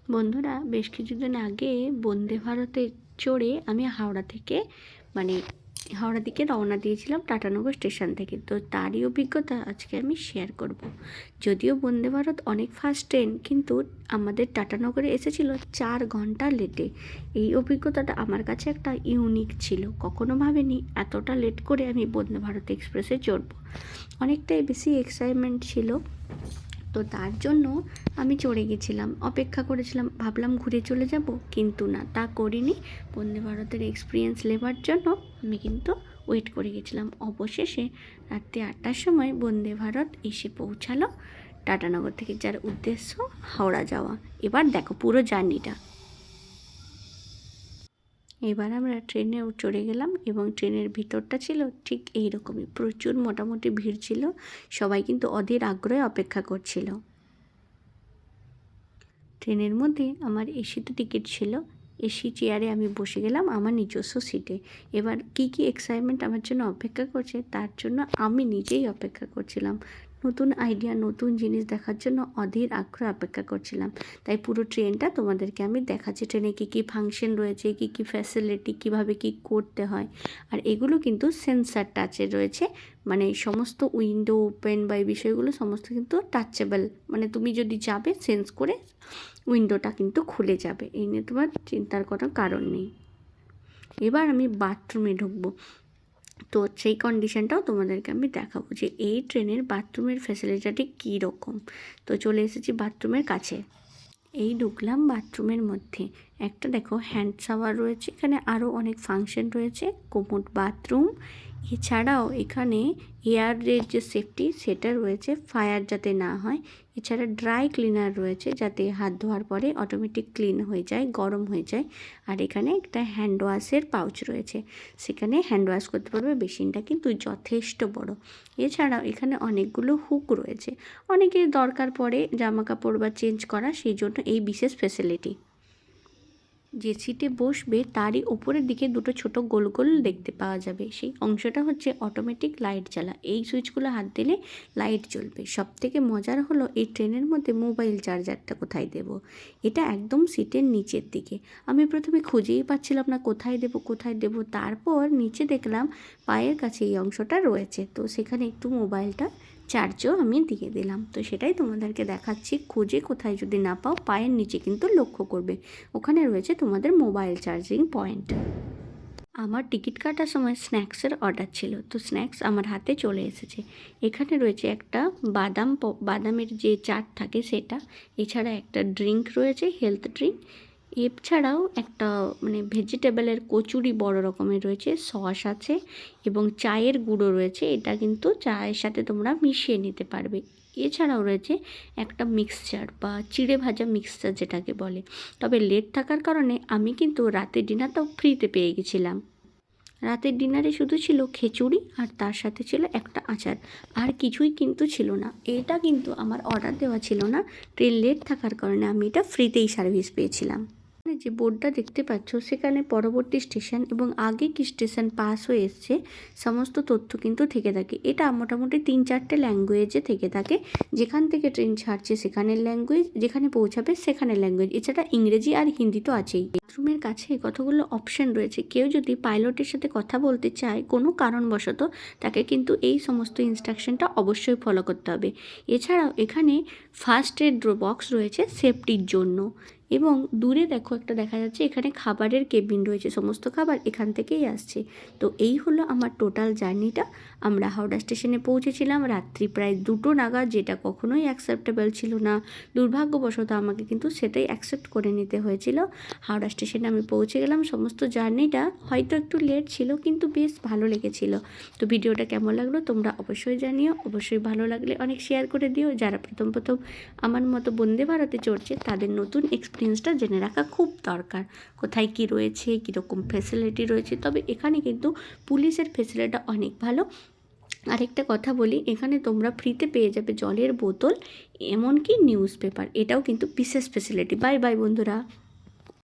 বন্ধুরা, বেশ কিছুদিন আগে বন্দে ভারতে চড়ে আমি হাওড়া দিকে রওনা দিয়েছিলাম টাটানগর স্টেশন থেকে। তো তারই অভিজ্ঞতা আজকে আমি শেয়ার করব। যদিও বন্দে ভারত অনেক ফাস্ট ট্রেন, কিন্তু আমাদের টাটানগরে এসেছিল 4 ঘন্টা লেটে। এই অভিজ্ঞতাটা আমার কাছে একটা ইউনিক ছিল। কখনো ভাবিনি এতটা লেট করে আমি বন্দে ভারত এক্সপ্রেসে চড়ব। অনেকটাই বেশি এক্সাইটমেন্ট ছিল। তো তার জন্য আমি চড়ে গেছিলাম, অপেক্ষা করেছিলাম, ভাবলাম ঘুরে চলে যাব, কিন্তু না, তা করিনি। বন্দে ভারতের এক্সপিরিয়েন্স নেবার জন্য আমি কিন্তু ওয়েট করে গেছিলাম। অবশেষে রাত্রি 8টার সময় বন্দে ভারত এসে পৌঁছালো টাটানগর থেকে, যার উদ্দেশ্য হাওড়া যাওয়া। এবার দেখো পুরো জার্নিটা। এবার আমরা ট্রেনে চড়ে গেলাম এবং ট্রেনের ভিতরটা ছিল ঠিক এই রকমই, প্রচুর মোটামুটি ভিড় ছিল। সবাই কিন্তু অধীর আগ্রহে অপেক্ষা করছিল। ট্রেনের মধ্যে আমার এসিতে টিকিট ছিল, এসি চেয়ারে আমি বসে গেলাম আমার নিজস্ব সিটে। এবার কি কি এক্সাইটমেন্ট আমার জন্য অপেক্ষা করছে তার জন্য আমি নিজেই অপেক্ষা করছিলাম। নতুন আইডিয়া, নতুন জিনিস দেখার জন্য অধীর আগ্রহে অপেক্ষা করছিলাম। তাই পুরো ট্রেনটা তোমাদেরকে আমি দেখাচ্ছি, ট্রেনে কী কী ফাংশন রয়েছে, কী কী ফ্যাসিলিটি, কীভাবে কী করতে হয়। আর এগুলো কিন্তু সেন্সার টাচের রয়েছে, মানে সমস্ত উইন্ডো ওপেন বা এই বিষয়গুলো সমস্ত কিন্তু টাচেবল, মানে তুমি যদি যাবে সেন্স করে উইন্ডোটা কিন্তু খুলে যাবে। এই নিয়ে তোমার চিন্তার কোনো কারণ নেই। এবার আমি বাথরুমে ঢুকবো, তো সেই কন্ডিশনটাও তোমাদেরকে আমি দেখাবো যে এই ট্রেনের বাথরুমের ফ্যাসিলিটিটা কী রকম। তো চলে এসেছি বাথরুমের কাছে। এই ঢুকলাম বাথরুমের মধ্যে। একটা দেখো হ্যান্ড শাওয়ার রয়েছে, এখানে আরও অনেক ফাংশন রয়েছে, কোমোড বাথরুম। এছাড়াও এখানে এয়ারের যে সেফটি সেটা রয়েছে, ফায়ার যাতে না হয়। এছাড়া ড্রাই ক্লিনার রয়েছে, যাতে হাত ধোয়ার পরে অটোমেটিক ক্লিন হয়ে যায়, গরম হয়ে যায়। আর এখানে একটা হ্যান্ড ওয়াশের পাউচ রয়েছে, সেখানে হ্যান্ড ওয়াশ করতে পারবে। বেসিনটা কিন্তু যথেষ্ট বড়। এছাড়াও এখানে অনেকগুলো হুক রয়েছে, অনেকের দরকার পড়ে জামা কাপড় বা চেঞ্জ করা, সেই জন্য এই বিশেষ ফ্যাসিলিটি। যে সিটে বসবে তারই ওপরের দিকে দুটো ছোট গোল গোল দেখতে পাওয়া যাবে, সেই অংশটা হচ্ছে অটোমেটিক লাইট জ্বালা। এই সুইচগুলো হাত দিলে লাইট জ্বলবে। সবথেকে মজার হলো এই ট্রেনের মধ্যে মোবাইল চার্জারটা কোথায় দেব। এটা একদম সিটের নিচের দিকে। আমি প্রথমে খুঁজেই পাচ্ছিলাম না কোথায় দেব। তারপর নিচে দেখলাম পায়ের কাছে এই অংশটা রয়েছে, তো সেখানে একটু মোবাইলটা চার্জও আমি দিয়ে দিলাম। তো সেটাই তোমাদেরকে দেখাচ্ছি, খুঁজে কোথায় যদি না পাও পায়ের নিচে কিন্তু লক্ষ্য করবে, ওখানে রয়েছে তোমাদের মোবাইল চার্জিং পয়েন্ট। আমার টিকিট কাটার সময় স্ন্যাক্সের অর্ডার ছিল, তো স্ন্যাক্স আমার হাতে চলে এসেছে। এখানে রয়েছে একটা বাদামের যে চাট থাকে সেটা, এছাড়া একটা ড্রিঙ্ক রয়েছে, হেলথ ড্রিঙ্ক। এছাড়াও একটা মানে ভেজিটেবলের কচুরি বড় রকমের রয়েছে, সস আছে এবং চায়ের গুঁড়ো রয়েছে, এটা কিন্তু চায়ের সাথে তোমরা মিশিয়ে নিতে পারবে। এছাড়াও রয়েছে একটা মিক্সচার বা চিড়ে ভাজা মিক্সচার যেটাকে বলে। তবে লেট থাকার কারণে আমি কিন্তু রাতের ডিনারটাও ফ্রিতে পেয়ে গেছিলাম। রাতের ডিনারে শুধু ছিল খিচুড়ি আর তার সাথে ছিল একটা আচার, আর কিছুই কিন্তু ছিল না। এটা কিন্তু আমার অর্ডার দেওয়া ছিল না, ট্রেন লেট থাকার কারণে আমি এটা ফ্রিতেই সার্ভিস পেয়েছিলাম। যে বোর্ডটা দেখতে পাচ্ছ সেখানে পরবর্তী স্টেশন এবং আগে কি স্টেশন পাস হয়ে এসছে সমস্ত তথ্য কিন্তু থেকে থাকে। এটা মোটামুটি 3-4টে ল্যাঙ্গুয়েজে থেকে থাকে, যেখান থেকে ট্রেন ছাড়ছে সেখানের ল্যাঙ্গুয়েজ, যেখানে পৌঁছাবে সেখানের ল্যাঙ্গুয়েজ। এছাড়া ইংরেজি আর হিন্দি তো আছেই। বাথরুমের কাছে কতগুলো অপশন রয়েছে, কেউ যদি পাইলটের সাথে কথা বলতে চায় কোনো কারণবশত, তাকে কিন্তু এই সমস্ত ইনস্ট্রাকশনটা অবশ্যই ফলো করতে হবে। এছাড়াও এখানে ফার্স্ট এড বক্স রয়েছে সেফটির জন্য। এবং দূরে দেখো একটা দেখা যাচ্ছে, এখানে খাবারের কেবিন রয়েছে, সমস্ত খাবার এখান থেকেই আসছে। তো এই হলো আমার টোটাল জার্নিটা। আমরা হাওড়া স্টেশনে পৌঁছেছিলাম রাত্রি প্রায় 2টো নাগাদ, যেটা কখনোই অ্যাকসেপ্টেবল ছিল না। দুর্ভাগ্যবশত আমাকে কিন্তু সেটাই অ্যাকসেপ্ট করে নিতে হয়েছিল। হাওড়া স্টেশনে আমি পৌঁছে গেলাম। সমস্ত জার্নিটা হয়তো একটু লেট ছিল, কিন্তু বেশ ভালো লেগেছিল। তো ভিডিওটা কেমন লাগলো তোমরা অবশ্যই জানিও। অবশ্যই ভালো লাগলে অনেক শেয়ার করে দিও। যারা প্রথম আমার মতো বন্দে ভারতে চড়ছে তাদের নতুন এক্সপিরিয়েন্সটা জেনে রাখা খুব দরকার, কোথায় কি রয়েছে, কীরকম ফ্যাসিলিটি রয়েছে। তবে এখানে কিন্তু পুলিশের ফ্যাসিলিটিটা অনেক ভালো। আরেকটা কথা বলি, এখানে তোমরা ফ্রিতে পেয়ে যাবে জলের বোতল, এমনকি নিউজ পেপার, এটাও কিন্তু বিশেষ ফ্যাসিলিটি। বাই বাই বন্ধুরা।